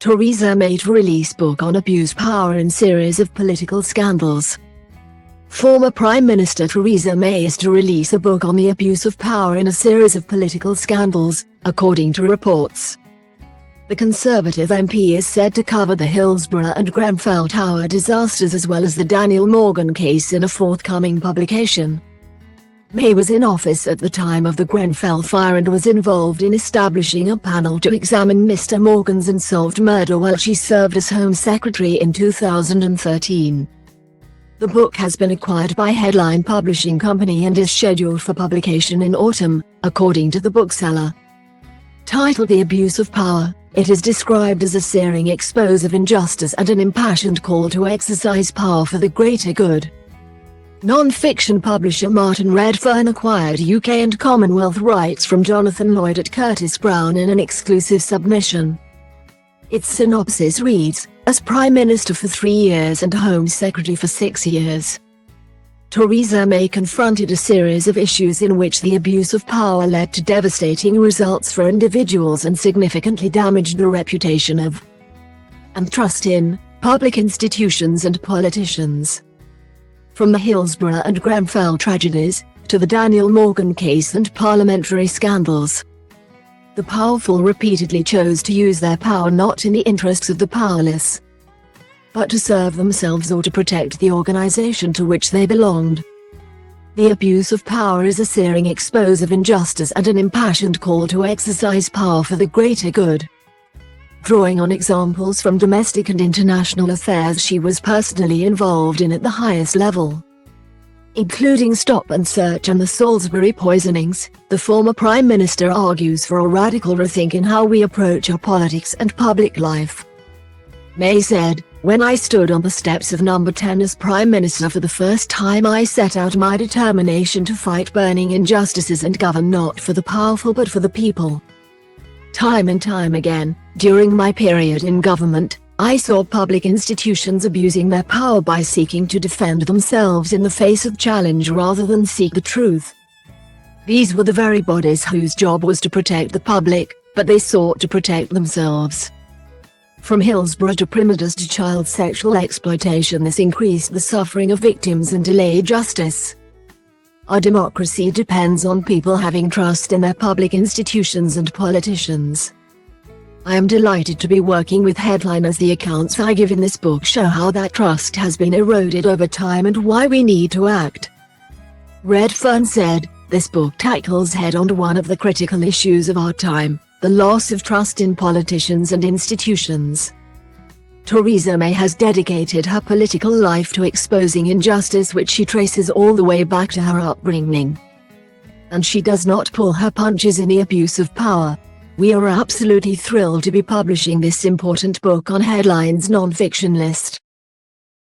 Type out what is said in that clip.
Theresa May to release book on abuse power in series of political scandals. Former Prime Minister Theresa May is to release a book on the abuse of power in a series of political scandals, according to reports. The Conservative MP is said to cover the Hillsborough and Grenfell Tower disasters as well as the Daniel Morgan case in a forthcoming publication. May was in office at the time of the Grenfell fire and was involved in establishing a panel to examine Mr. Morgan's unsolved murder while she served as Home Secretary in 2013. The book has been acquired by Headline Publishing Company and is scheduled for publication in autumn, according to the bookseller. Titled The Abuse of Power, it is described as a searing expose of injustice and an impassioned call to exercise power for the greater good. Non-fiction publisher Martin Redfern acquired UK and Commonwealth rights from Jonathan Lloyd at Curtis Brown in an exclusive submission. Its synopsis reads, as Prime Minister for 3 years and Home Secretary for 6 years, Theresa May confronted a series of issues in which the abuse of power led to devastating results for individuals and significantly damaged the reputation of and trust in public institutions and politicians. From the Hillsborough and Grenfell tragedies, to the Daniel Morgan case and parliamentary scandals, the powerful repeatedly chose to use their power not in the interests of the powerless, but to serve themselves or to protect the organization to which they belonged. The abuse of power is a searing expose of injustice and an impassioned call to exercise power for the greater good. Drawing on examples from domestic and international affairs she was personally involved in at the highest level, including stop and search and the Salisbury poisonings, the former Prime Minister argues for a radical rethink in how we approach our politics and public life. May said, when I stood on the steps of Number 10 as Prime Minister for the first time, I set out my determination to fight burning injustices and govern not for the powerful but for the people. Time and time again, during my period in government, I saw public institutions abusing their power by seeking to defend themselves in the face of challenge rather than seek the truth. These were the very bodies whose job was to protect the public, but they sought to protect themselves. From Hillsborough to primitives to child sexual exploitation, this increased the suffering of victims and delayed justice. Our democracy depends on people having trust in their public institutions and politicians. I am delighted to be working with Headline as the accounts I give in this book show how that trust has been eroded over time and why we need to act. Redfern said, this book tackles head-on one of the critical issues of our time, the loss of trust in politicians and institutions. Theresa May has dedicated her political life to exposing injustice which she traces all the way back to her upbringing. And she does not pull her punches in the abuse of power. We are absolutely thrilled to be publishing this important book on Headline's non-fiction list.